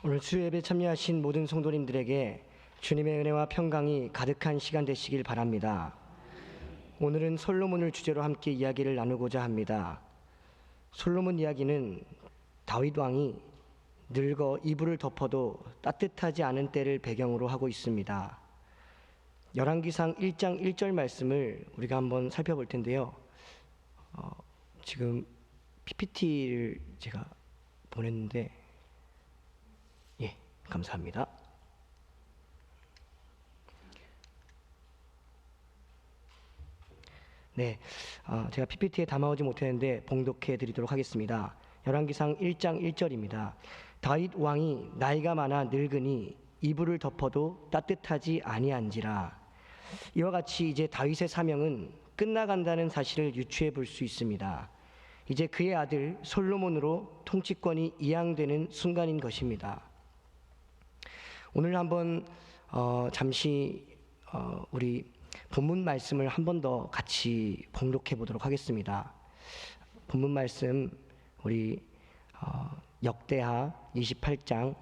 오늘 수요예배 참여하신 모든 성도님들에게 주님의 은혜와 평강이 가득한 시간 되시길 바랍니다. 오늘은 솔로몬을 주제로 함께 이야기를 나누고자 합니다. 솔로몬 이야기는 다윗 왕이 늙어 이불을 덮어도 따뜻하지 않은 때를 배경으로 하고 있습니다. 열왕기상 1장 1절 말씀을 우리가 한번 살펴볼 텐데요. 지금 PPT를 제가 보냈는데 감사합니다. 제가 PPT에 담아오지 못했는데 봉독해 드리도록 하겠습니다. 열왕기상 1장 1절입니다. 다윗 왕이 나이가 많아 늙으니 이불을 덮어도 따뜻하지 아니한지라. 이와 같이 이제 다윗의 사명은 끝나간다는 사실을 유추해 볼 수 있습니다. 이제 그의 아들 솔로몬으로 통치권이 이양되는 순간인 것입니다. 오늘 한번 잠시 우리 본문 말씀을 한 번 더 같이 봉독해 보도록 하겠습니다. 본문 말씀 우리 역대상 28장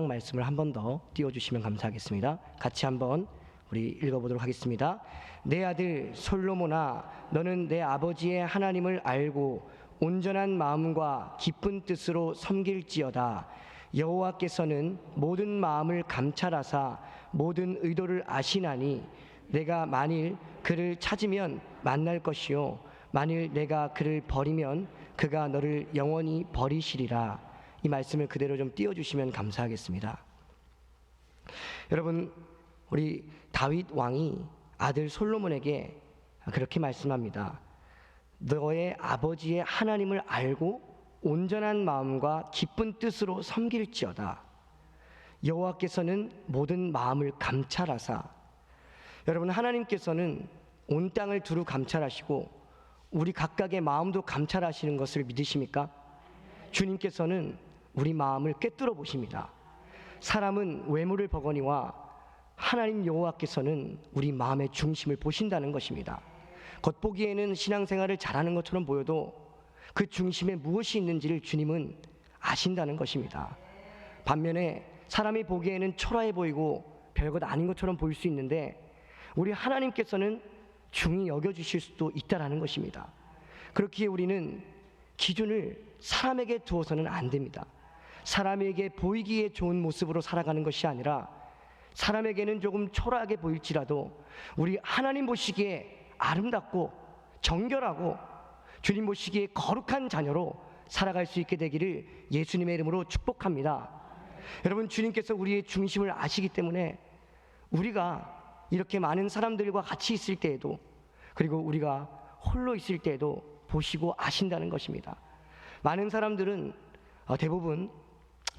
말씀을 한 번 더 띄워주시면 감사하겠습니다. 같이 한번 우리 읽어보도록 하겠습니다. 내 아들 솔로몬아, 너는 내 아버지의 하나님을 알고 온전한 마음과 기쁜 뜻으로 섬길지어다. 여호와께서는 모든 마음을 감찰하사 모든 의도를 아시나니 내가 만일 그를 찾으면 만날 것이요 만일 내가 그를 버리면 그가 너를 영원히 버리시리라. 이 말씀을 그대로 좀 띄워주시면 감사하겠습니다. 여러분, 우리 다윗 왕이 아들 솔로몬에게 그렇게 말씀합니다. 너의 아버지의 하나님을 알고 온전한 마음과 기쁜 뜻으로 섬길지어다. 여호와께서는 모든 마음을 감찰하사. 여러분, 하나님께서는 온 땅을 두루 감찰하시고 우리 각각의 마음도 감찰하시는 것을 믿으십니까? 주님께서는 우리 마음을 꿰뚫어 보십니다. 사람은 외모를 보거니와 하나님 여호와께서는 우리 마음의 중심을 보신다는 것입니다. 겉보기에는 신앙생활을 잘하는 것처럼 보여도 그 중심에 무엇이 있는지를 주님은 아신다는 것입니다. 반면에 사람이 보기에는 초라해 보이고 별것 아닌 것처럼 보일 수 있는데 우리 하나님께서는 중히 여겨주실 수도 있다는 것입니다. 그렇기에 우리는 기준을 사람에게 두어서는 안 됩니다. 사람에게 보이기에 좋은 모습으로 살아가는 것이 아니라 사람에게는 조금 초라하게 보일지라도 우리 하나님 보시기에 아름답고 정결하고 주님 보시기에 거룩한 자녀로 살아갈 수 있게 되기를 예수님의 이름으로 축복합니다. 여러분, 주님께서 우리의 중심을 아시기 때문에 우리가 이렇게 많은 사람들과 같이 있을 때에도 그리고 우리가 홀로 있을 때에도 보시고 아신다는 것입니다. 많은 사람들은 대부분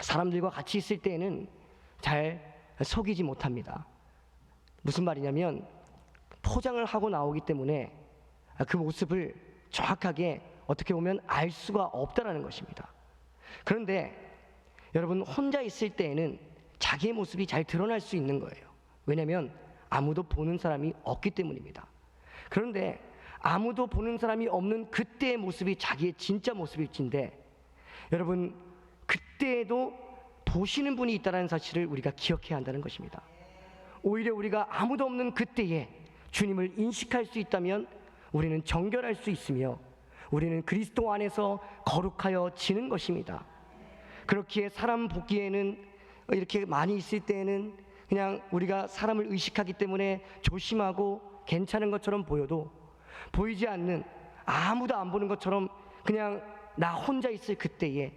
사람들과 같이 있을 때에는 잘 속이지 못합니다. 무슨 말이냐면 포장을 하고 나오기 때문에 그 모습을 정확하게 어떻게 보면 알 수가 없다라는 것입니다. 그런데 여러분, 혼자 있을 때에는 자기의 모습이 잘 드러날 수 있는 거예요. 왜냐하면 아무도 보는 사람이 없기 때문입니다. 그런데 아무도 보는 사람이 없는 그때의 모습이 자기의 진짜 모습일진데 여러분, 그때에도 보시는 분이 있다는 사실을 우리가 기억해야 한다는 것입니다. 오히려 우리가 아무도 없는 그때에 주님을 인식할 수 있다면 우리는 정결할 수 있으며 우리는 그리스도 안에서 거룩하여 지는 것입니다. 그렇기에 사람 보기에는 이렇게 많이 있을 때에는 그냥 우리가 사람을 의식하기 때문에 조심하고 괜찮은 것처럼 보여도 보이지 않는 아무도 안 보는 것처럼 그냥 나 혼자 있을 그때에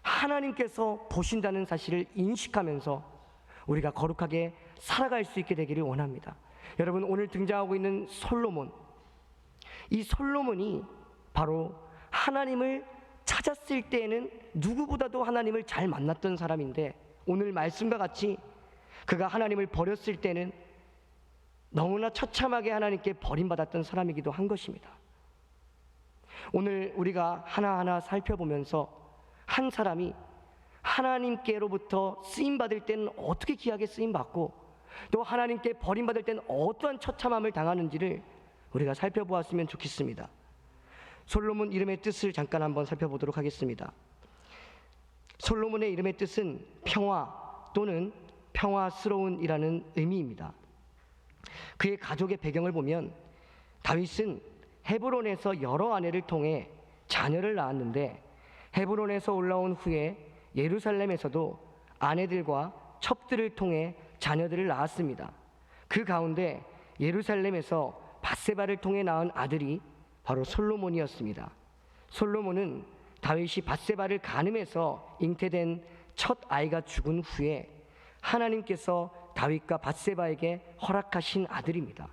하나님께서 보신다는 사실을 인식하면서 우리가 거룩하게 살아갈 수 있게 되기를 원합니다. 여러분, 오늘 등장하고 있는 솔로몬, 이 솔로몬이 바로 하나님을 찾았을 때에는 누구보다도 하나님을 잘 만났던 사람인데 오늘 말씀과 같이 그가 하나님을 버렸을 때는 너무나 처참하게 하나님께 버림받았던 사람이기도 한 것입니다. 오늘 우리가 하나하나 살펴보면서 한 사람이 하나님께로부터 쓰임받을 때는 어떻게 귀하게 쓰임받고 또 하나님께 버림받을 때는 어떠한 처참함을 당하는지를 우리가 살펴보았으면 좋겠습니다. 솔로몬 이름의 뜻을 잠깐 한번 살펴보도록 하겠습니다. 솔로몬의 이름의 뜻은 평화 또는 평화스러운이라는 의미입니다. 그의 가족의 배경을 보면 다윗은 헤브론에서 여러 아내를 통해 자녀를 낳았는데 헤브론에서 올라온 후에 예루살렘에서도 아내들과 첩들을 통해 자녀들을 낳았습니다. 그 가운데 예루살렘에서 밧세바를 통해 낳은 아들이 바로 솔로몬이었습니다. 솔로몬은 다윗이 밧세바를 간음해서 잉태된 첫 아이가 죽은 후에 하나님께서 다윗과 밧세바에게 허락하신 아들입니다.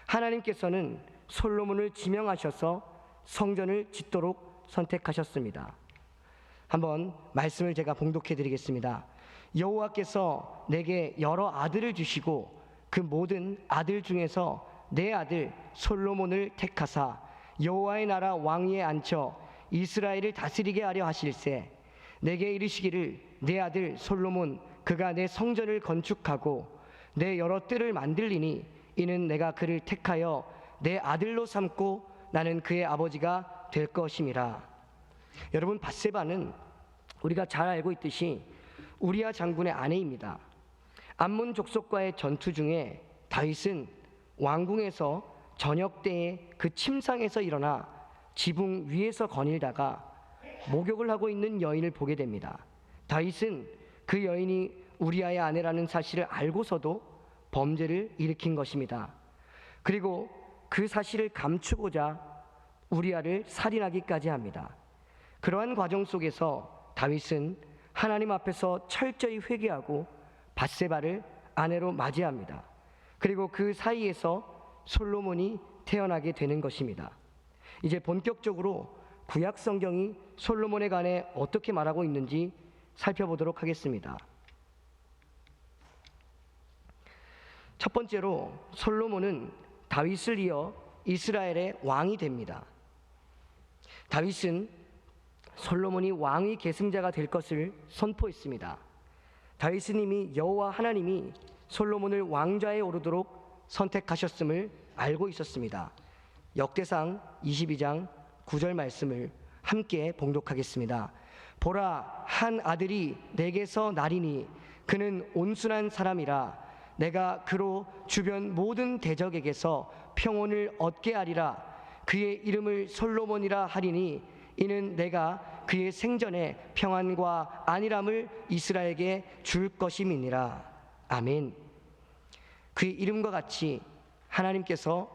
하나님께서는 솔로몬을 지명하셔서 성전을 짓도록 선택하셨습니다. 한번 말씀을 제가 봉독해 드리겠습니다. 여호와께서 내게 여러 아들을 주시고 그 모든 아들 중에서 내 아들 솔로몬을 택하사 여호와의 나라 왕위에 앉혀 이스라엘을 다스리게 하려 하실세. 내게 이르시기를 내 아들 솔로몬 그가 내 성전을 건축하고 내 여러 뜰을 만들리니 이는 내가 그를 택하여 내 아들로 삼고 나는 그의 아버지가 될 것임이라. 여러분, 밧세바는 우리가 잘 알고 있듯이 우리야 장군의 아내입니다. 암몬 족속과의 전투 중에 다윗은 왕궁에서 저녁 때에 그 침상에서 일어나 지붕 위에서 거닐다가 목욕을 하고 있는 여인을 보게 됩니다. 다윗은 그 여인이 우리아의 아내라는 사실을 알고서도 범죄를 일으킨 것입니다. 그리고 그 사실을 감추고자 우리아를 살인하기까지 합니다. 그러한 과정 속에서 다윗은 하나님 앞에서 철저히 회개하고 밧세바를 아내로 맞이합니다. 그리고 그 사이에서 솔로몬이 태어나게 되는 것입니다. 이제 본격적으로 구약 성경이 솔로몬에 관해 어떻게 말하고 있는지 살펴보도록 하겠습니다. 첫 번째로 솔로몬은 다윗을 이어 이스라엘의 왕이 됩니다. 다윗은 솔로몬이 왕위 계승자가 될 것을 선포했습니다. 다윗은 이미 여호와 하나님이 솔로몬을 왕좌에 오르도록 선택하셨음을 알고 있었습니다. 역대상 22장 9절 말씀을 함께 봉독하겠습니다. 보라, 한 아들이 내게서 나리니 그는 온순한 사람이라. 내가 그로 주변 모든 대적에게서 평온을 얻게 하리라. 그의 이름을 솔로몬이라 하리니 이는 내가 그의 생전에 평안과 안일함을 이스라엘에게 줄 것임이니라. 아멘. 그의 이름과 같이 하나님께서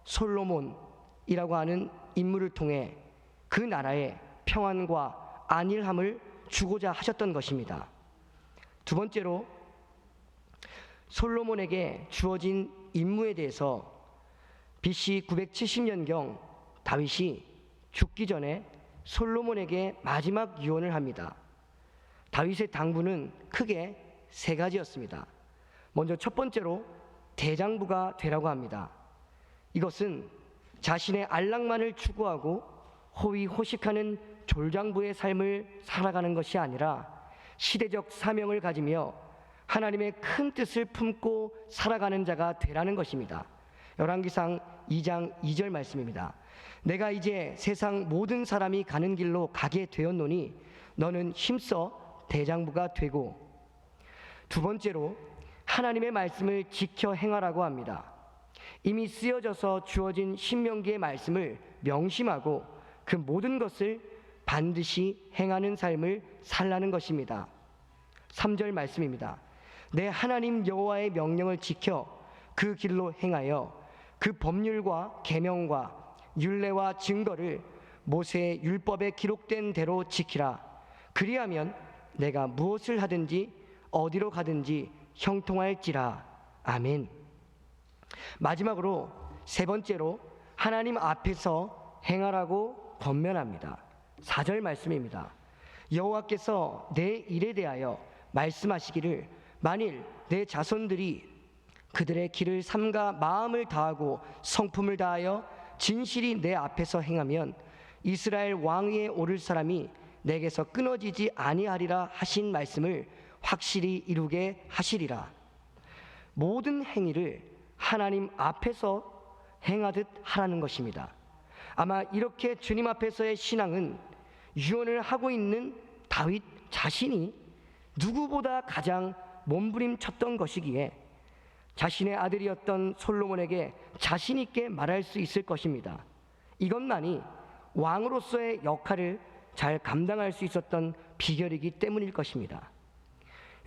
솔로몬이라고 하는 인물을 통해 그 나라에 평안과 안일함을 주고자 하셨던 것입니다. 두 번째로 솔로몬에게 주어진 임무에 대해서 BC 970년경 다윗이 죽기 전에 솔로몬에게 마지막 유언을 합니다. 다윗의 당부는 크게 세 가지였습니다. 먼저 첫 번째로 대장부가 되라고 합니다. 이것은 자신의 안락만을 추구하고 호의호식하는 졸장부의 삶을 살아가는 것이 아니라 시대적 사명을 가지며 하나님의 큰 뜻을 품고 살아가는 자가 되라는 것입니다. 열왕기상 2장 2절 말씀입니다. 내가 이제 세상 모든 사람이 가는 길로 가게 되었노니 너는 힘써 대장부가 되고. 두 번째로 하나님의 말씀을 지켜 행하라고 합니다. 이미 쓰여져서 주어진 신명기의 말씀을 명심하고 그 모든 것을 반드시 행하는 삶을 살라는 것입니다. 3절 말씀입니다. 내 하나님 여호와의 명령을 지켜 그 길로 행하여 그 법률과 계명과 율례와 증거를 모세의 율법에 기록된 대로 지키라. 그리하면 내가 무엇을 하든지 어디로 가든지 형통할지라. 아멘. 마지막으로 세 번째로 하나님 앞에서 행하라고 권면합니다. 4절 말씀입니다. 여호와께서 내 일에 대하여 말씀하시기를 만일 내 자손들이 그들의 길을 삼가 마음을 다하고 성품을 다하여 진실이 내 앞에서 행하면 이스라엘 왕위에 오를 사람이 내게서 끊어지지 아니하리라 하신 말씀을 확실히 이루게 하시리라. 모든 행위를 하나님 앞에서 행하듯 하라는 것입니다. 아마 이렇게 주님 앞에서의 신앙은 유언을 하고 있는 다윗 자신이 누구보다 가장 몸부림쳤던 것이기에 자신의 아들이었던 솔로몬에게 자신 있게 말할 수 있을 것입니다. 이것만이 왕으로서의 역할을 잘 감당할 수 있었던 비결이기 때문일 것입니다.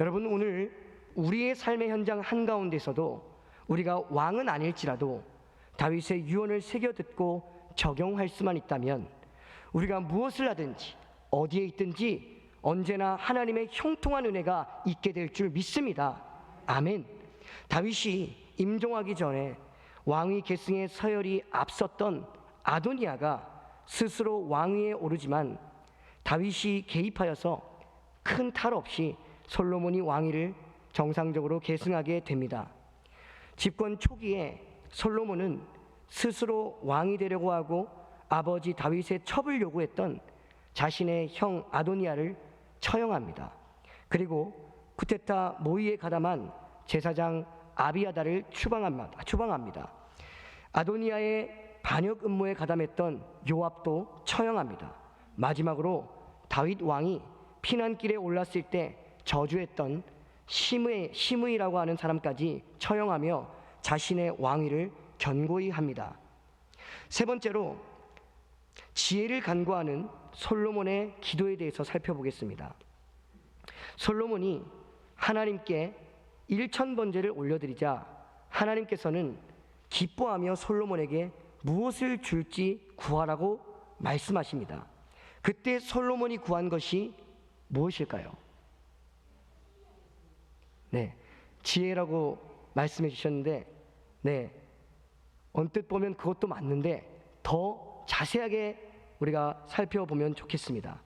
여러분, 오늘 우리의 삶의 현장 한가운데서도 우리가 왕은 아닐지라도 다윗의 유언을 새겨 듣고 적용할 수만 있다면 우리가 무엇을 하든지 어디에 있든지 언제나 하나님의 형통한 은혜가 있게 될 줄 믿습니다. 아멘. 다윗이 임종하기 전에 왕위 계승의 서열이 앞섰던 아도니아가 스스로 왕위에 오르지만 다윗이 개입하여서 큰 탈 없이 솔로몬이 왕위를 정상적으로 계승하게 됩니다. 집권 초기에 솔로몬은 스스로 왕이 되려고 하고 아버지 다윗의 첩을 요구했던 자신의 형 아도니아를 처형합니다. 그리고 쿠데타 모의에 가담한 제사장 아비아다를 추방합니다. 아도니아의 반역 음모에 가담했던 요압도 처형합니다. 마지막으로 다윗 왕이 피난길에 올랐을 때 저주했던 시므이라고 하는 사람까지 처형하며 자신의 왕위를 견고히 합니다. 세 번째로 지혜를 간구하는 솔로몬의 기도에 대해서 살펴보겠습니다. 솔로몬이 하나님께 1000번제를 올려드리자 하나님께서는 기뻐하며 솔로몬에게 무엇을 줄지 구하라고 말씀하십니다. 그때 솔로몬이 구한 것이 무엇일까요? 네, 지혜라고 말씀해 주셨는데, 네, 언뜻 보면 그것도 맞는데 더 자세하게 우리가 살펴보면 좋겠습니다.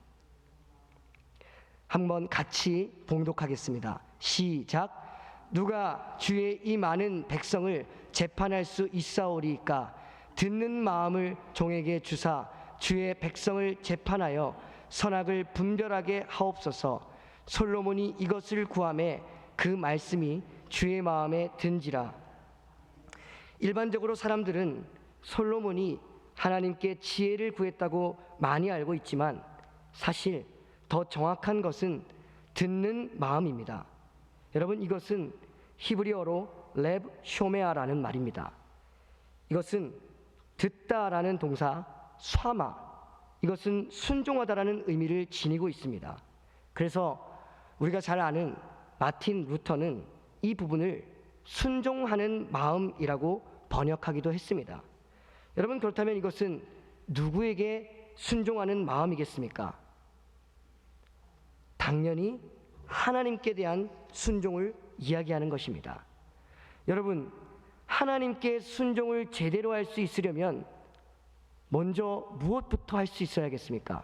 한번 같이 봉독하겠습니다. 시작. 누가 주의 이 많은 백성을 재판할 수 있사오리까? 듣는 마음을 종에게 주사 주의 백성을 재판하여 선악을 분별하게 하옵소서. 솔로몬이 이것을 구하매 그 말씀이 주의 마음에 든지라. 일반적으로 사람들은 솔로몬이 하나님께 지혜를 구했다고 많이 알고 있지만 사실 더 정확한 것은 듣는 마음입니다. 여러분, 이것은 히브리어로 렙 쇼메아라는 말입니다. 이것은 듣다라는 동사 쏴마, 이것은 순종하다라는 의미를 지니고 있습니다. 그래서 우리가 잘 아는 마틴 루터는 이 부분을 순종하는 마음이라고 번역하기도 했습니다. 여러분, 그렇다면 이것은 누구에게 순종하는 마음이겠습니까? 당연히 하나님께 대한 순종을 이야기하는 것입니다. 여러분, 하나님께 순종을 제대로 할 수 있으려면 먼저 무엇부터 할 수 있어야겠습니까?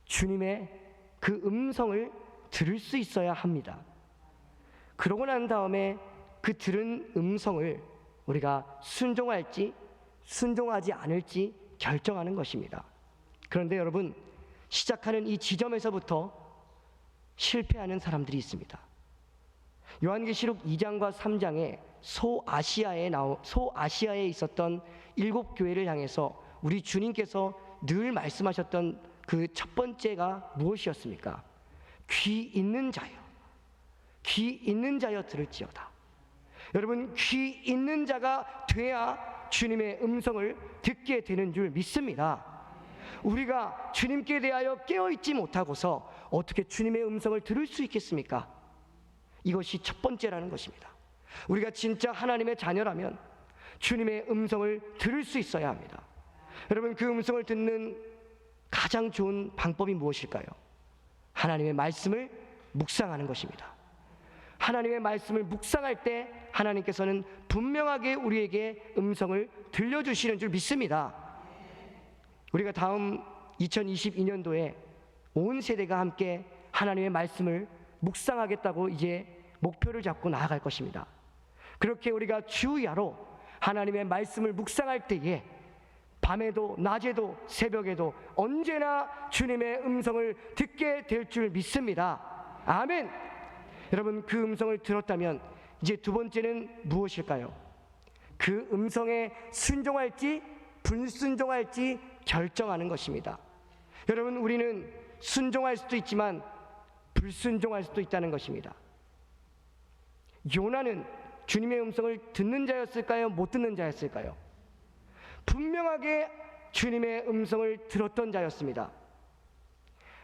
주님의 그 음성을 들을 수 있어야 합니다. 그러고 난 다음에 그 들은 음성을 우리가 순종할지 순종하지 않을지 결정하는 것입니다. 그런데 여러분, 시작하는 이 지점에서부터 실패하는 사람들이 있습니다. 요한계시록 2장과 3장에 소아시아에 있었던 7교회를 향해서 우리 주님께서 늘 말씀하셨던 그 첫 번째가 무엇이었습니까? 귀 있는 자여, 귀 있는 자여 들을지어다. 여러분, 귀 있는 자가 돼야 주님의 음성을 듣게 되는 줄 믿습니다. 우리가 주님께 대하여 깨어있지 못하고서 어떻게 주님의 음성을 들을 수 있겠습니까? 이것이 첫 번째라는 것입니다. 우리가 진짜 하나님의 자녀라면 주님의 음성을 들을 수 있어야 합니다. 여러분, 그 음성을 듣는 가장 좋은 방법이 무엇일까요? 하나님의 말씀을 묵상하는 것입니다. 하나님의 말씀을 묵상할 때 하나님께서는 분명하게 우리에게 음성을 들려주시는 줄 믿습니다. 우리가 다음 2022년도에 온 세대가 함께 하나님의 말씀을 묵상하겠다고 이제 목표를 잡고 나아갈 것입니다. 그렇게 우리가 주야로 하나님의 말씀을 묵상할 때에 밤에도 낮에도 새벽에도 언제나 주님의 음성을 듣게 될 줄 믿습니다. 아멘. 여러분, 그 음성을 들었다면 이제 두 번째는 무엇일까요? 그 음성에 순종할지 불순종할지 결정하는 것입니다. 여러분, 우리는 순종할 수도 있지만 불순종할 수도 있다는 것입니다. 요나는 주님의 음성을 듣는 자였을까요? 못 듣는 자였을까요? 분명하게 주님의 음성을 들었던 자였습니다.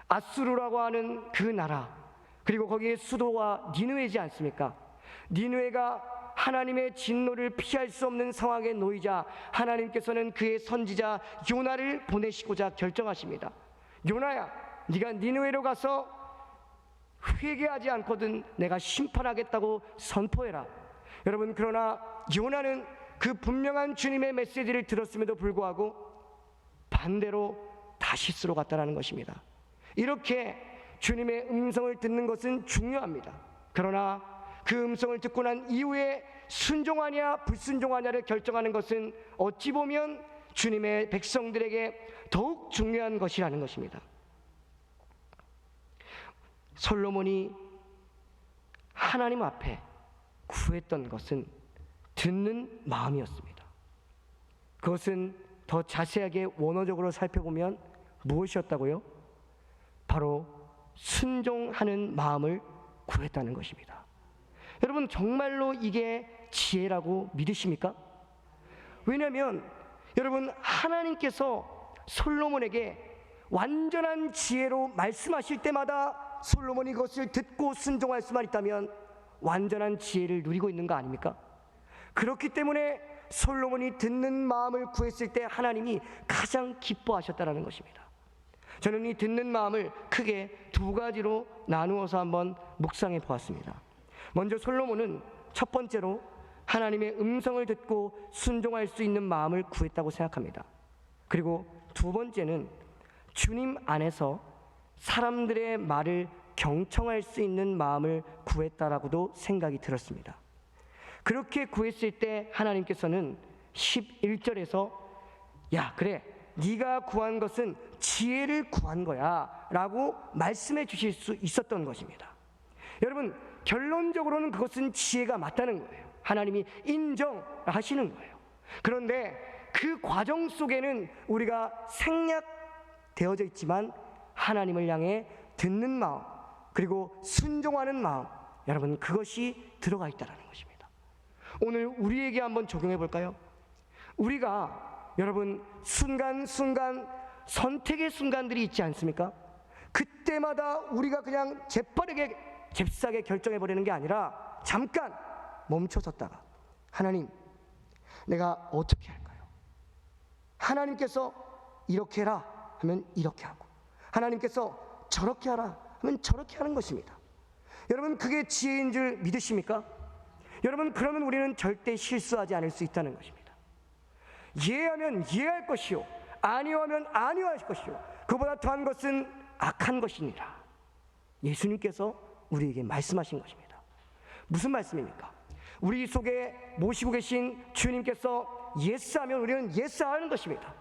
아수르라고 하는 그 나라, 그리고 거기에 수도가 니느웨지 않습니까? 니느웨가 하나님의 진노를 피할 수 없는 상황에 놓이자 하나님께서는 그의 선지자 요나를 보내시고자 결정하십니다. 요나야, 네가 니느웨로 가서 회개하지 않거든 내가 심판하겠다고 선포해라. 여러분, 그러나 요나는 그 분명한 주님의 메시지를 들었음에도 불구하고 반대로 다시스로 갔다라는 것입니다. 이렇게 주님의 음성을 듣는 것은 중요합니다. 그러나 그 음성을 듣고 난 이후에 순종하냐 불순종하냐를 결정하는 것은 어찌 보면 주님의 백성들에게 더욱 중요한 것이라는 것입니다. 솔로몬이 하나님 앞에 구했던 것은 듣는 마음이었습니다. 그것은 더 자세하게 원어적으로 살펴보면 무엇이었다고요? 바로 순종하는 마음을 구했다는 것입니다. 여러분, 정말로 이게 지혜라고 믿으십니까? 왜냐하면 여러분, 하나님께서 솔로몬에게 완전한 지혜로 말씀하실 때마다 솔로몬이 그것을 듣고 순종할 수만 있다면 완전한 지혜를 누리고 있는 거 아닙니까? 그렇기 때문에 솔로몬이 듣는 마음을 구했을 때 하나님이 가장 기뻐하셨다는 것입니다. 저는 이 듣는 마음을 크게 두 가지로 나누어서 한번 묵상해 보았습니다. 먼저 솔로몬은 첫 번째로 하나님의 음성을 듣고 순종할 수 있는 마음을 구했다고 생각합니다. 그리고 두 번째는 주님 안에서 사람들의 말을 경청할 수 있는 마음을 구했다라고도 생각이 들었습니다. 그렇게 구했을 때 하나님께서는 11절에서 야, 그래, 네가 구한 것은 지혜를 구한 거야 라고 말씀해 주실 수 있었던 것입니다. 여러분, 결론적으로는 그것은 지혜가 맞다는 거예요. 하나님이 인정하시는 거예요. 그런데 그 과정 속에는 우리가 생략되어져 있지만 하나님을 향해 듣는 마음, 그리고 순종하는 마음, 여러분, 그것이 들어가 있다는 것입니다. 오늘 우리에게 한번 적용해 볼까요? 우리가 여러분 순간순간 선택의 순간들이 있지 않습니까? 그때마다 우리가 그냥 재빠르게 잽싸게 결정해 버리는 게 아니라 잠깐 멈춰섰다가 하나님, 내가 어떻게 할까요? 하나님께서 이렇게 해라 하면 이렇게 하고, 하나님께서 저렇게 하라 하면 저렇게 하는 것입니다. 여러분, 그게 지혜인 줄 믿으십니까? 여러분, 그러면 우리는 절대 실수하지 않을 수 있다는 것입니다. 예하면 예할 것이요, 아니하면 아니할 것이요, 그보다 더한 것은 악한 것이니라. 예수님께서 우리에게 말씀하신 것입니다. 무슨 말씀입니까? 우리 속에 모시고 계신 주님께서 예스하면 우리는 예스하는 것입니다.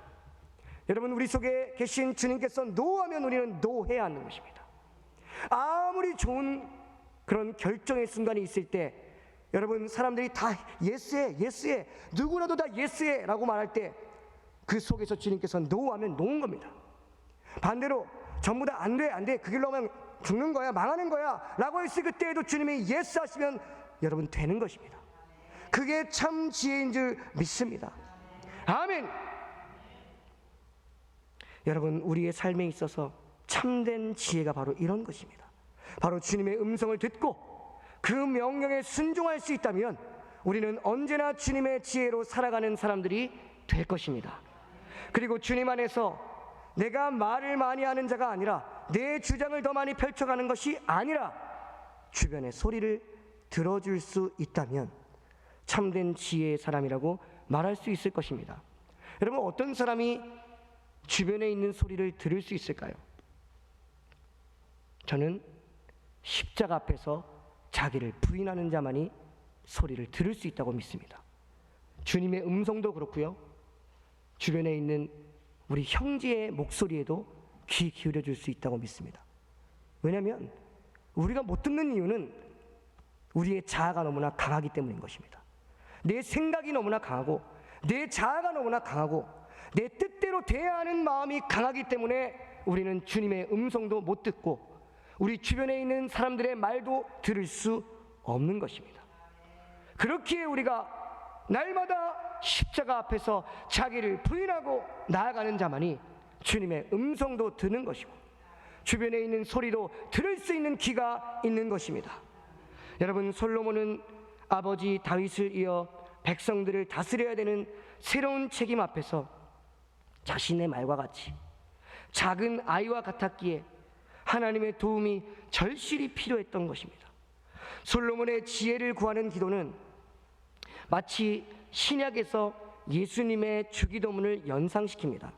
여러분, 우리 속에 계신 주님께서 노하면 우리는 노해야 하는 것입니다. 아무리 좋은 그런 결정의 순간이 있을 때 여러분, 사람들이 다 예스해, 예스해, 누구라도 다 예스해 라고 말할 때 그 속에서 주님께서 노하면 노는 겁니다. 반대로 전부 다 안 돼, 안 돼, 그 길로 하면 죽는 거야, 망하는 거야 라고 했을 그때에도 주님이 예스 하시면 여러분 되는 것입니다. 그게 참 지혜인 줄 믿습니다. 아멘. 여러분, 우리의 삶에 있어서 참된 지혜가 바로 이런 것입니다. 바로 주님의 음성을 듣고 그 명령에 순종할 수 있다면 우리는 언제나 주님의 지혜로 살아가는 사람들이 될 것입니다. 그리고 주님 안에서 내가 말을 많이 하는 자가 아니라 내 주장을 더 많이 펼쳐가는 것이 아니라 주변의 소리를 들어줄 수 있다면 참된 지혜의 사람이라고 말할 수 있을 것입니다. 여러분, 어떤 사람이 주변에 있는 소리를 들을 수 있을까요? 저는 십자가 앞에서 자기를 부인하는 자만이 소리를 들을 수 있다고 믿습니다. 주님의 음성도 그렇고요, 주변에 있는 우리 형제의 목소리에도 귀 기울여 줄 수 있다고 믿습니다. 왜냐하면 우리가 못 듣는 이유는 우리의 자아가 너무나 강하기 때문인 것입니다. 내 생각이 너무나 강하고 내 자아가 너무나 강하고 내 뜻대로 돼야 하는 마음이 강하기 때문에 우리는 주님의 음성도 못 듣고 우리 주변에 있는 사람들의 말도 들을 수 없는 것입니다. 그렇기에 우리가 날마다 십자가 앞에서 자기를 부인하고 나아가는 자만이 주님의 음성도 듣는 것이고 주변에 있는 소리도 들을 수 있는 귀가 있는 것입니다. 여러분, 솔로몬은 아버지 다윗을 이어 백성들을 다스려야 되는 새로운 책임 앞에서 자신의 말과 같이 작은 아이와 같았기에 하나님의 도움이 절실히 필요했던 것입니다. 솔로몬의 지혜를 구하는 기도는 마치 신약에서 예수님의 주기도문을 연상시킵니다.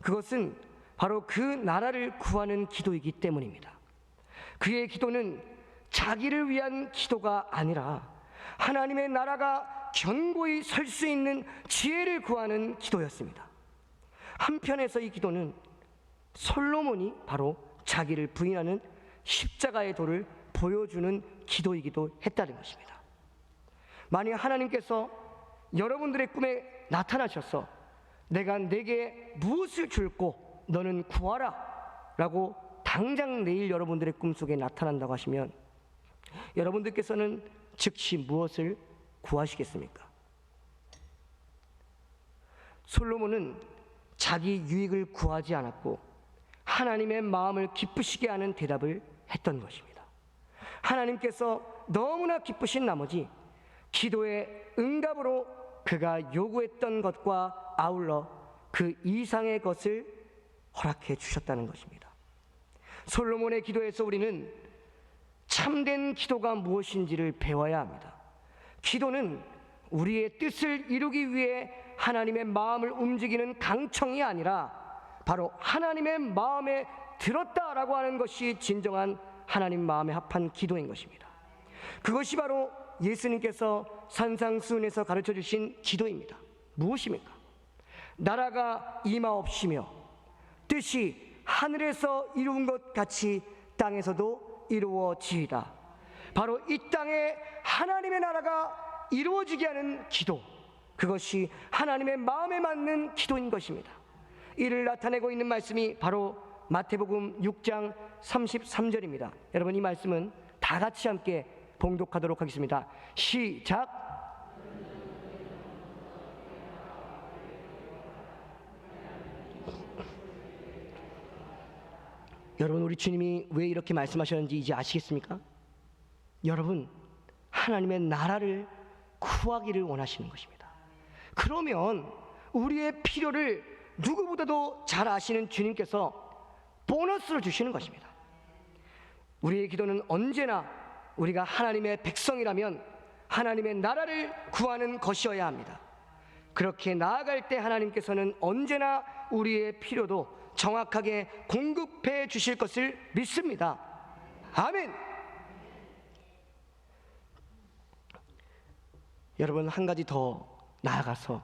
그것은 바로 그 나라를 구하는 기도이기 때문입니다. 그의 기도는 자기를 위한 기도가 아니라 하나님의 나라가 견고히 설 수 있는 지혜를 구하는 기도였습니다. 한편에서 이 기도는 솔로몬이 바로 자기를 부인하는 십자가의 도를 보여주는 기도이기도 했다는 것입니다. 만약 하나님께서 여러분들의 꿈에 나타나셔서 내가 내게 무엇을 줄고 너는 구하라 라고 당장 내일 여러분들의 꿈속에 나타난다고 하시면 여러분들께서는 즉시 무엇을 구하시겠습니까? 솔로몬은 자기 유익을 구하지 않았고 하나님의 마음을 기쁘시게 하는 대답을 했던 것입니다. 하나님께서 너무나 기쁘신 나머지 기도의 응답으로 그가 요구했던 것과 아울러 그 이상의 것을 허락해 주셨다는 것입니다. 솔로몬의 기도에서 우리는 참된 기도가 무엇인지를 배워야 합니다. 기도는 우리의 뜻을 이루기 위해 하나님의 마음을 움직이는 강청이 아니라 바로 하나님의 마음에 들었다라고 하는 것이 진정한 하나님 마음에 합한 기도인 것입니다. 그것이 바로 예수님께서 산상수훈에서 가르쳐 주신 기도입니다. 무엇입니까? 나라가 임하옵시며 뜻이 하늘에서 이루은 것 같이 땅에서도 이루어지이다. 바로 이 땅에 하나님의 나라가 이루어지게 하는 기도, 그것이 하나님의 마음에 맞는 기도인 것입니다. 이를 나타내고 있는 말씀이 바로 마태복음 6장 33절입니다. 여러분, 이 말씀은 다 같이 함께 봉독하도록 하겠습니다. 시작. 여러분, 우리 주님이 왜 이렇게 말씀하셨는지 이제 아시겠습니까? 여러분, 하나님의 나라를 구하기를 원하시는 것입니다. 그러면 우리의 필요를 누구보다도 잘 아시는 주님께서 보너스를 주시는 것입니다. 우리의 기도는 언제나 우리가 하나님의 백성이라면 하나님의 나라를 구하는 것이어야 합니다. 그렇게 나아갈 때 하나님께서는 언제나 우리의 필요도 정확하게 공급해 주실 것을 믿습니다. 아멘. 여러분, 한 가지 더 나아가서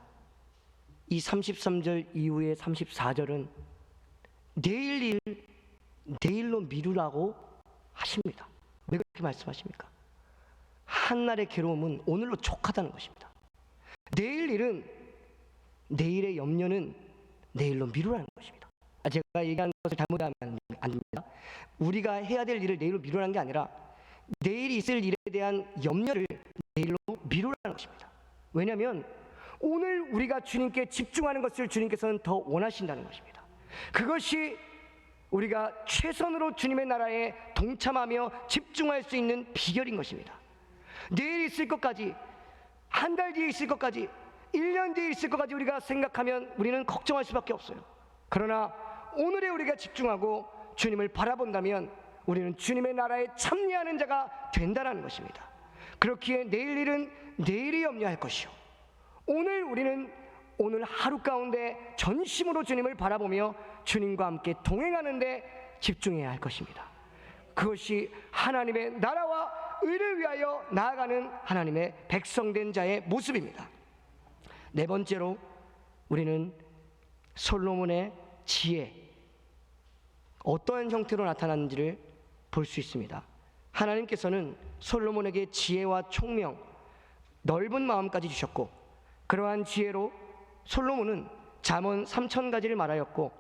이 33절 이후의 34절은 내일로 미루라고 하십니다. 왜 그렇게 말씀하십니까? 한날의 괴로움은 오늘로 족하다는 것입니다. 내일 일은, 내일의 염려는 내일로 미루라는 것입니다. 제가 얘기한 것을 잘못하면 안 됩니다. 우리가 해야 될 일을 내일로 미루라는 게 아니라 내일 있을 일에 대한 염려를 내일로 미루라는 것입니다. 왜냐하면 오늘 우리가 주님께 집중하는 것을 주님께서는 더 원하신다는 것입니다. 그것이 우리가 최선으로 주님의 나라에 동참하며 집중할 수 있는 비결인 것입니다. 내일 있을 것까지, 한 달 뒤에 있을 것까지, 1년 뒤에 있을 것까지 우리가 생각하면 우리는 걱정할 수밖에 없어요. 그러나 오늘에 우리가 집중하고 주님을 바라본다면 우리는 주님의 나라에 참여하는 자가 된다는 것입니다. 그렇기에 내일 일은 내일이 염려할 것이요, 오늘 우리는 오늘 하루 가운데 전심으로 주님을 바라보며 주님과 함께 동행하는 데 집중해야 할 것입니다. 그것이 하나님의 나라와 의를 위하여 나아가는 하나님의 백성된 자의 모습입니다. 네 번째로 우리는 솔로몬의 지혜, 어떠한 형태로 나타났는지를 볼 수 있습니다. 하나님께서는 솔로몬에게 지혜와 총명, 넓은 마음까지 주셨고, 그러한 지혜로 솔로몬은 잠언 3000가지를 말하였고,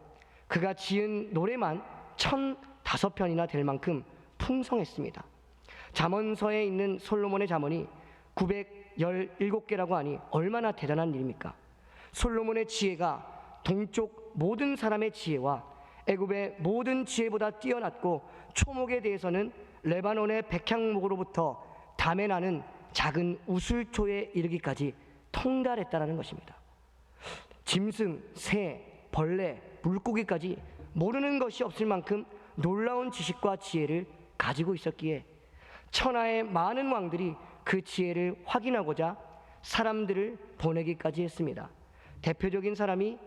그가 지은 노래만 1005편이나 될 만큼 풍성했습니다. 잠언서에 있는 솔로몬의 잠언이 917개라고 하니 얼마나 대단한 일입니까? 솔로몬의 지혜가 동쪽 모든 사람의 지혜와 애굽의 모든 지혜보다 뛰어났고, 초목에 대해서는 레바논의 백향목으로부터 담에 나는 작은 우슬초에 이르기까지 통달했다는 것입니다. 짐승, 새, 벌레, 물고기까지 모르는 것이 없을 만큼 놀라운 지식과 지혜를 가지고 있었기에 천하의 많은 왕들이 그 지혜를 확인하고자 사람들을 보내기까지 했습니다. 대표적인 사람이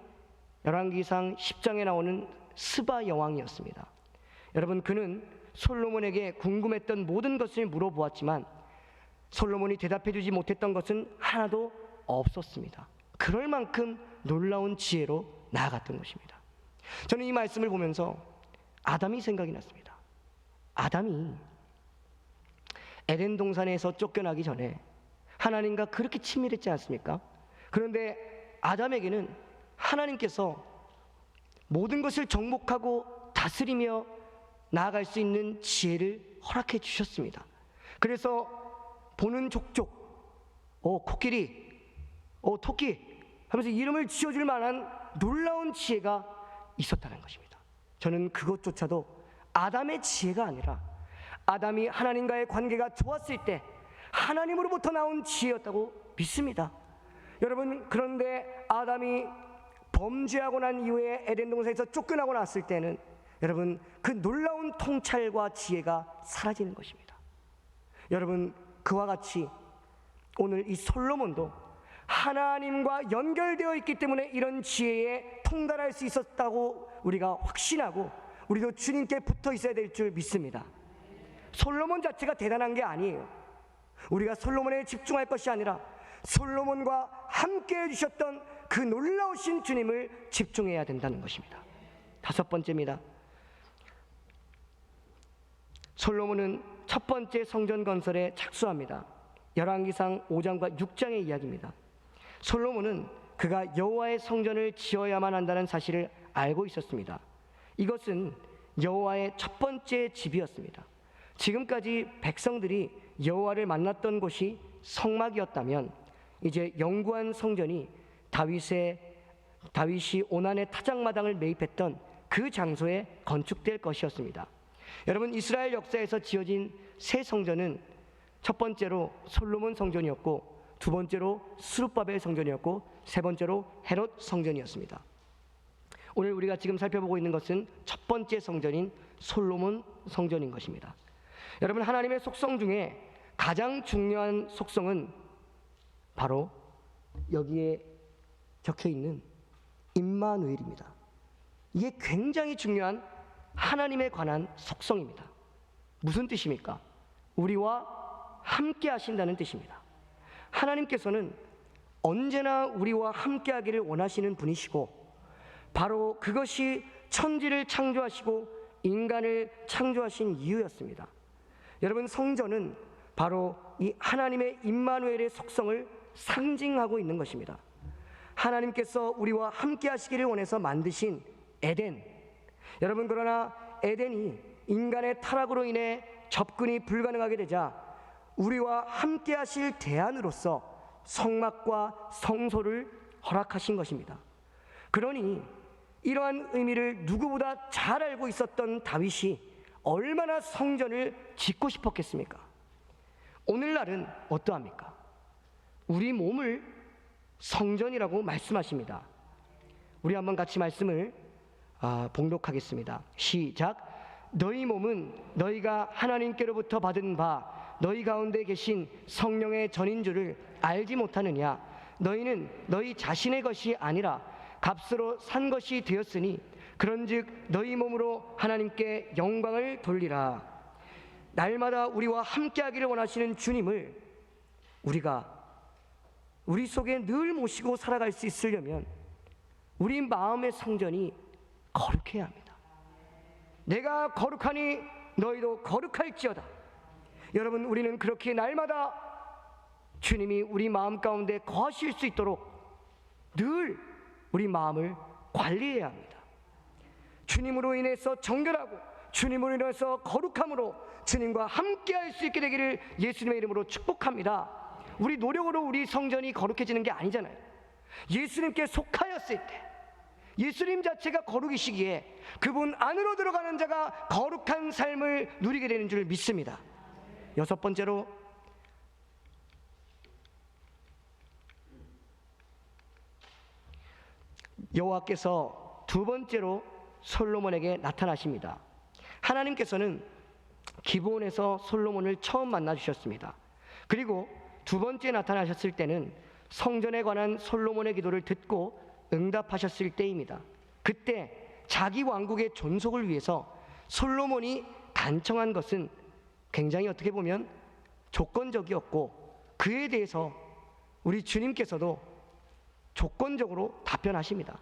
열왕기상 10장에 나오는 스바 여왕이었습니다. 여러분, 그는 솔로몬에게 궁금했던 모든 것을 물어보았지만 솔로몬이 대답해주지 못했던 것은 하나도 없었습니다. 그럴 만큼 놀라운 지혜로 나아갔던 것입니다. 저는 이 말씀을 보면서 아담이 생각이 났습니다. 아담이 에덴 동산에서 쫓겨나기 전에 하나님과 그렇게 친밀했지 않습니까? 그런데 아담에게는 하나님께서 모든 것을 정복하고 다스리며 나아갈 수 있는 지혜를 허락해 주셨습니다. 그래서 보는 족족, 코끼리, 토끼 하면서 이름을 지어줄 만한 놀라운 지혜가 있었다는 것입니다. 저는 그것조차도 아담의 지혜가 아니라 아담이 하나님과의 관계가 좋았을 때 하나님으로부터 나온 지혜였다고 믿습니다. 여러분, 그런데 아담이 범죄하고 난 이후에 에덴 동산에서 쫓겨나고 났을 때는 여러분, 그 놀라운 통찰과 지혜가 사라지는 것입니다. 여러분, 그와 같이 오늘 이 솔로몬도 하나님과 연결되어 있기 때문에 이런 지혜에 통달할 수 있었다고 우리가 확신하고 우리도 주님께 붙어 있어야 될 줄 믿습니다. 솔로몬 자체가 대단한 게 아니에요. 우리가 솔로몬에 집중할 것이 아니라 솔로몬과 함께 해주셨던 그 놀라우신 주님을 집중해야 된다는 것입니다. 다섯 번째입니다. 솔로몬은 첫 번째 성전 건설에 착수합니다. 열왕기상 5장과 6장의 이야기입니다. 솔로몬은 그가 여호와의 성전을 지어야만 한다는 사실을 알고 있었습니다. 이것은 여호와의 첫 번째 집이었습니다. 지금까지 백성들이 여호와를 만났던 곳이 성막이었다면 이제 영구한 성전이 다윗이 오난의 타작마당을 매입했던 그 장소에 건축될 것이었습니다. 여러분, 이스라엘 역사에서 지어진 새 성전은 첫 번째로 솔로몬 성전이었고, 두 번째로 스룹바벨 성전이었고, 세 번째로 헤롯 성전이었습니다. 오늘 우리가 지금 살펴보고 있는 것은 첫 번째 성전인 솔로몬 성전인 것입니다. 여러분, 하나님의 속성 중에 가장 중요한 속성은 바로 여기에 적혀있는 임마누엘입니다. 이게 굉장히 중요한 하나님에 관한 속성입니다. 무슨 뜻입니까? 우리와 함께 하신다는 뜻입니다. 하나님께서는 언제나 우리와 함께 하기를 원하시는 분이시고, 바로 그것이 천지를 창조하시고 인간을 창조하신 이유였습니다. 여러분, 성전은 바로 이 하나님의 임마누엘의 속성을 상징하고 있는 것입니다. 하나님께서 우리와 함께 하시기를 원해서 만드신 에덴, 여러분, 그러나 에덴이 인간의 타락으로 인해 접근이 불가능하게 되자 우리와 함께 하실 대안으로서 성막과 성소를 허락하신 것입니다. 그러니 이러한 의미를 누구보다 잘 알고 있었던 다윗이 얼마나 성전을 짓고 싶었겠습니까? 오늘날은 어떠합니까? 우리 몸을 성전이라고 말씀하십니다. 우리 한번 같이 말씀을 봉독하겠습니다. 시작. 너희 몸은 너희가 하나님께로부터 받은 바 너희 가운데 계신 성령의 전인 줄을 알지 못하느냐? 너희는 너희 자신의 것이 아니라 값으로 산 것이 되었으니 그런즉 너희 몸으로 하나님께 영광을 돌리라. 날마다 우리와 함께하기를 원하시는 주님을 우리가 우리 속에 늘 모시고 살아갈 수 있으려면 우리 마음의 성전이 거룩해야 합니다. 내가 거룩하니 너희도 거룩할지어다. 여러분, 우리는 그렇게 날마다 주님이 우리 마음 가운데 거하실 수 있도록 늘 우리 마음을 관리해야 합니다. 주님으로 인해서 정결하고 주님으로 인해서 거룩함으로 주님과 함께할 수 있게 되기를 예수님의 이름으로 축복합니다. 우리 노력으로 우리 성전이 거룩해지는 게 아니잖아요. 예수님께 속하였을 때 예수님 자체가 거룩이시기에 그분 안으로 들어가는 자가 거룩한 삶을 누리게 되는 줄 믿습니다. 여섯 번째로, 여호와께서 두 번째로 솔로몬에게 나타나십니다. 하나님께서는 기브온에서 솔로몬을 처음 만나 주셨습니다. 그리고 두 번째 나타나셨을 때는 성전에 관한 솔로몬의 기도를 듣고 응답하셨을 때입니다. 그때 자기 왕국의 존속을 위해서 솔로몬이 단청한 것은 굉장히 어떻게 보면 조건적이었고, 그에 대해서 우리 주님께서도 조건적으로 답변하십니다.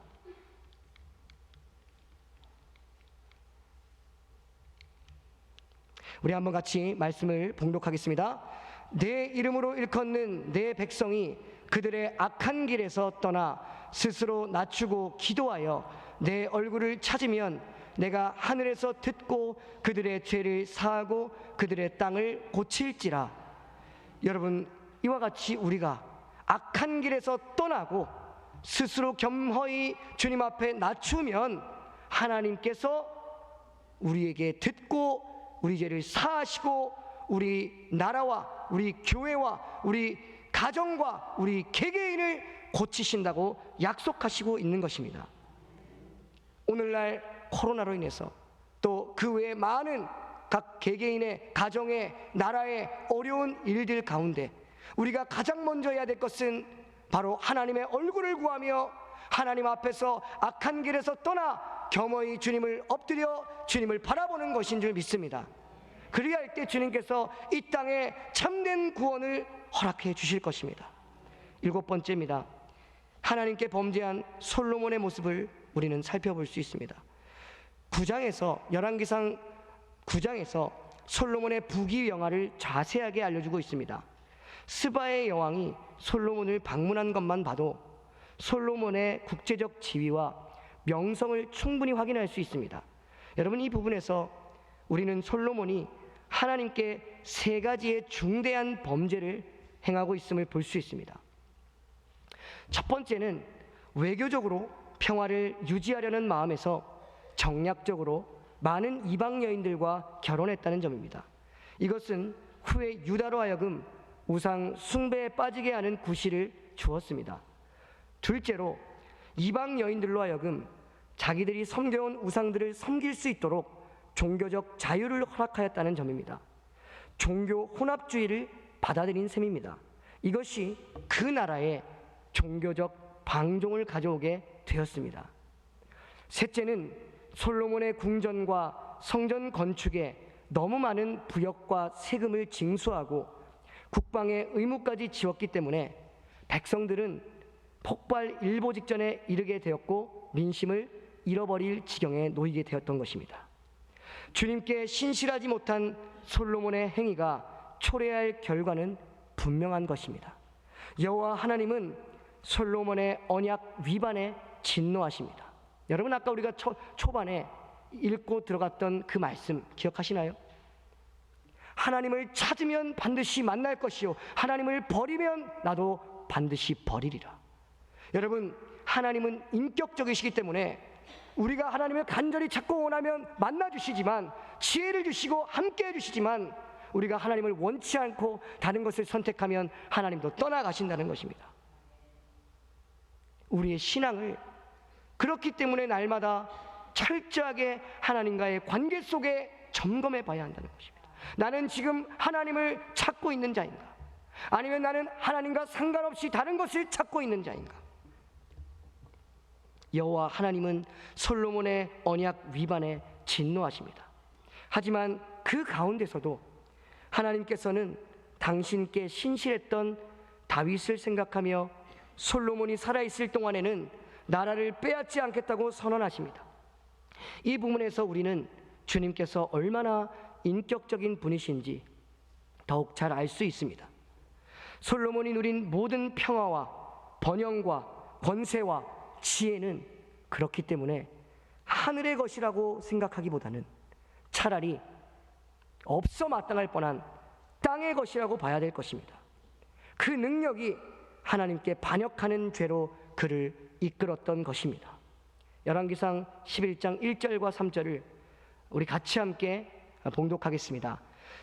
우리 한번 같이 말씀을 봉독하겠습니다. 내 이름으로 일컫는 내 백성이 그들의 악한 길에서 떠나 스스로 낮추고 기도하여 내 얼굴을 찾으면 내가 하늘에서 듣고 그들의 죄를 사하고 그들의 땅을 고칠지라. 여러분, 이와 같이 우리가 악한 길에서 떠나고 스스로 겸허히 주님 앞에 낮추면 하나님께서 우리에게 듣고 우리 죄를 사하시고 우리 나라와 우리 교회와 우리 가정과 우리 개개인을 고치신다고 약속하시고 있는 것입니다. 오늘날 코로나로 인해서 또 그 외에 많은 각 개개인의 가정의 나라의 어려운 일들 가운데 우리가 가장 먼저 해야 될 것은 바로 하나님의 얼굴을 구하며 하나님 앞에서 악한 길에서 떠나 겸허히 주님을 엎드려 주님을 바라보는 것인 줄 믿습니다. 그리할 때 주님께서 이 땅에 참된 구원을 허락해 주실 것입니다. 일곱 번째입니다. 하나님께 범죄한 솔로몬의 모습을 우리는 살펴볼 수 있습니다. 9장에서 열왕기상 9장에서 솔로몬의 부귀영화를 자세하게 알려주고 있습니다. 스바의 여왕이 솔로몬을 방문한 것만 봐도 솔로몬의 국제적 지위와 명성을 충분히 확인할 수 있습니다. 여러분, 이 부분에서 우리는 솔로몬이 하나님께 세 가지의 중대한 범죄를 행하고 있음을 볼 수 있습니다. 첫 번째는 외교적으로 평화를 유지하려는 마음에서 정략적으로 많은 이방 여인들과 결혼했다는 점입니다. 이것은 후에 유다로 하여금 우상 숭배에 빠지게 하는 구실을 주었습니다. 둘째로 이방 여인들로 하여금 자기들이 섬겨온 우상들을 섬길 수 있도록 종교적 자유를 허락하였다는 점입니다. 종교 혼합주의를 받아들인 셈입니다. 이것이 그 나라에 종교적 방종을 가져오게 되었습니다. 셋째는 솔로몬의 궁전과 성전 건축에 너무 많은 부역과 세금을 징수하고 국방의 의무까지 지었기 때문에 백성들은 폭발 일보 직전에 이르게 되었고 민심을 잃어버릴 지경에 놓이게 되었던 것입니다. 주님께 신실하지 못한 솔로몬의 행위가 초래할 결과는 분명한 것입니다. 여호와 하나님은 솔로몬의 언약 위반에 진노하십니다. 여러분, 아까 우리가 초반에 읽고 들어갔던 그 말씀 기억하시나요? 하나님을 찾으면 반드시 만날 것이요 하나님을 버리면 나도 반드시 버리리라. 여러분, 하나님은 인격적이시기 때문에 우리가 하나님을 간절히 찾고 원하면 만나주시지만, 지혜를 주시고 함께 해주시지만, 우리가 하나님을 원치 않고 다른 것을 선택하면 하나님도 떠나가신다는 것입니다. 우리의 신앙을 그렇기 때문에 날마다 철저하게 하나님과의 관계 속에 점검해 봐야 한다는 것입니다. 나는 지금 하나님을 찾고 있는 자인가? 아니면 나는 하나님과 상관없이 다른 것을 찾고 있는 자인가? 여호와 하나님은 솔로몬의 언약 위반에 진노하십니다. 하지만 그 가운데서도 하나님께서는 당신께 신실했던 다윗을 생각하며 솔로몬이 살아있을 동안에는 나라를 빼앗지 않겠다고 선언하십니다. 이 부분에서 우리는 주님께서 얼마나 인격적인 분이신지 더욱 잘 알 수 있습니다. 솔로몬이 누린 모든 평화와 번영과 권세와 지혜는 그렇기 때문에 하늘의 것이라고 생각하기보다는 차라리 없어 마땅할 뻔한 땅의 것이라고 봐야 될 것입니다. 그 능력이 하나님께 반역하는 죄로 그를 이끌었던 것입니다. 열왕기상 11장 1절과 3절을 우리 같이 함께 봉독하겠습니다.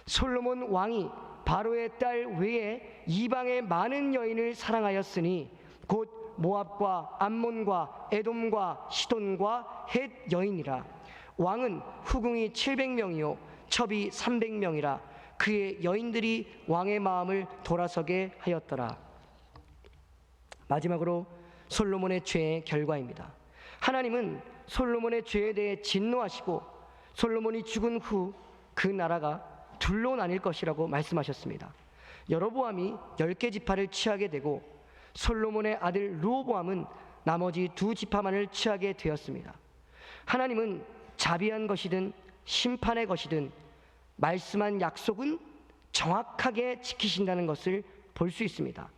솔로몬 왕이 바로의 딸 외에 이방의 많은 여인을 사랑하였으니 곧 모압과 암몬과 에돔과 시돈과 헷 여인이라. 왕은 후궁이 700명이요 첩이 300명이라. 그의 여인들이 왕의 마음을 돌아서게 하였더라. 마지막으로 솔로몬의 죄의 결과입니다. 하나님은 솔로몬의 죄에 대해 진노하시고 솔로몬이 죽은 후 그 나라가 둘로 나뉠 것이라고 말씀하셨습니다. 여로보암이 10개 지파를 취하게 되고 솔로몬의 아들 르호보암은 나머지 2지파만을 취하게 되었습니다. 하나님은 자비한 것이든 심판의 것이든 말씀한 약속은 정확하게 지키신다는 것을 볼 수 있습니다.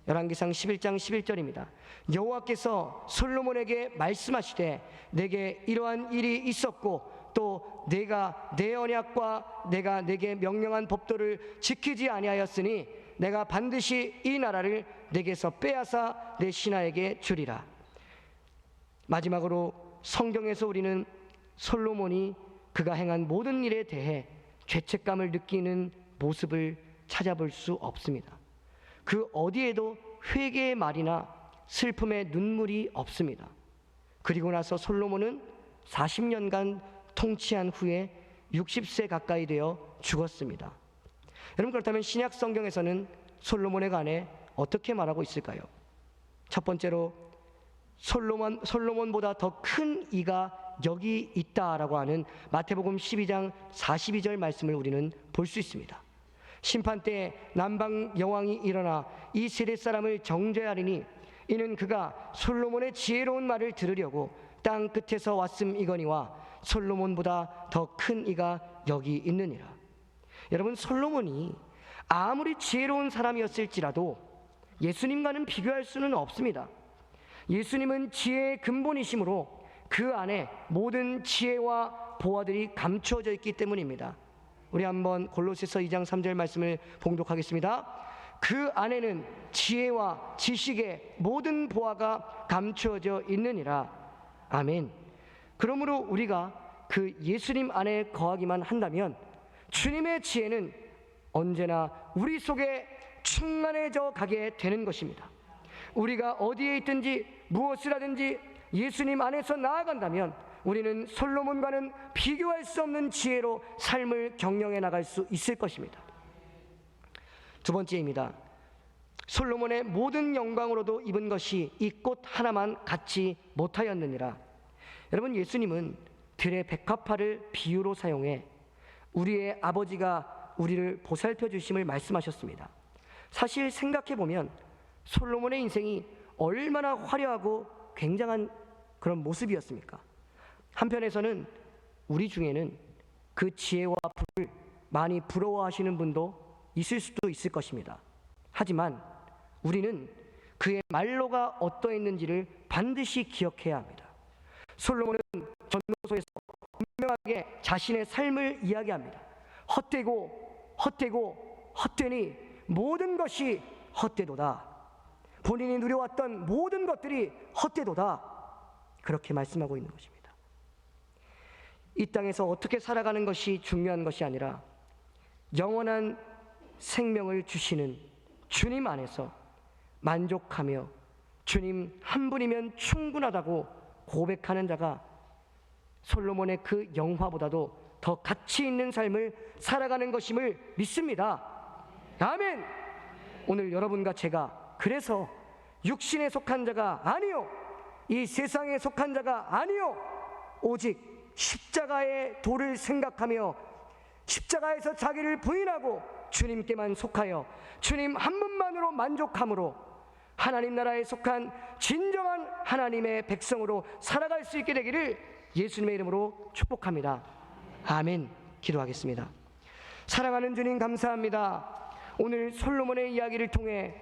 열왕기상 11장 11절입니다. 여호와께서 솔로몬에게 말씀하시되 내게 이러한 일이 있었고 또 내가 내 언약과 내가 내게 명령한 법도를 지키지 아니하였으니 내가 반드시 이 나라를 내게서 빼앗아 내 신하에게 주리라. 마지막으로 성경에서 우리는 솔로몬이 그가 행한 모든 일에 대해 죄책감을 느끼는 모습을 찾아볼 수 없습니다. 그 어디에도 회개의 말이나 슬픔의 눈물이 없습니다. 그리고 나서 솔로몬은 40년간 통치한 후에 60세 가까이 되어 죽었습니다. 여러분, 그렇다면 신약 성경에서는 솔로몬에 관해 어떻게 말하고 있을까요? 첫 번째로 솔로몬보다 더 큰 이가 여기 있다라고 하는 마태복음 12장 42절 말씀을 우리는 볼 수 있습니다. 심판 때 남방 여왕이 일어나 이 세대 사람을 정죄하리니 이는 그가 솔로몬의 지혜로운 말을 들으려고 땅 끝에서 왔음이거니와 솔로몬보다 더 큰 이가 여기 있느니라. 여러분, 솔로몬이 아무리 지혜로운 사람이었을지라도 예수님과는 비교할 수는 없습니다. 예수님은 지혜의 근본이시므로 그 안에 모든 지혜와 보화들이 감추어져 있기 때문입니다. 우리 한번 골로새서 2장 3절 말씀을 봉독하겠습니다. 그 안에는 지혜와 지식의 모든 보화가 감추어져 있느니라. 아멘. 그러므로 우리가 그 예수님 안에 거하기만 한다면 주님의 지혜는 언제나 우리 속에 충만해져 가게 되는 것입니다. 우리가 어디에 있든지 무엇을 하든지 예수님 안에서 나아간다면 우리는 솔로몬과는 비교할 수 없는 지혜로 삶을 경영해 나갈 수 있을 것입니다. 두 번째입니다. 솔로몬의 모든 영광으로도 입은 것이 이 꽃 하나만 갖지 못하였느니라. 여러분, 예수님은 들의 백합화를 비유로 사용해 우리의 아버지가 우리를 보살펴 주심을 말씀하셨습니다. 사실 생각해 보면 솔로몬의 인생이 얼마나 화려하고 굉장한 그런 모습이었습니까? 한편에서는 우리 중에는 그 지혜와 부를 많이 부러워하시는 분도 있을 수도 있을 것입니다. 하지만 우리는 그의 말로가 어떠했는지를 반드시 기억해야 합니다. 솔로몬은 전도서에서 분명하게 자신의 삶을 이야기합니다. 헛되니 모든 것이 헛되도다. 본인이 누려왔던 모든 것들이 헛되도다. 그렇게 말씀하고 있는 것입니다. 이 땅에서 어떻게 살아가는 것이 중요한 것이 아니라 영원한 생명을 주시는 주님 안에서 만족하며 주님 한 분이면 충분하다고 고백하는 자가 솔로몬의 그 영화보다도 더 가치 있는 삶을 살아가는 것임을 믿습니다. 아멘. 오늘 여러분과 제가 그래서 육신에 속한 자가 아니요 이 세상에 속한 자가 아니요 오직 십자가의 도를 생각하며 십자가에서 자기를 부인하고 주님께만 속하여 주님 한 분만으로 만족함으로 하나님 나라에 속한 진정한 하나님의 백성으로 살아갈 수 있게 되기를 예수님의 이름으로 축복합니다. 아멘. 기도하겠습니다. 사랑하는 주님, 감사합니다. 오늘 솔로몬의 이야기를 통해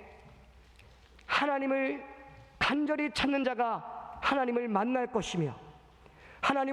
하나님을 간절히 찾는 자가 하나님을 만날 것이며 하나님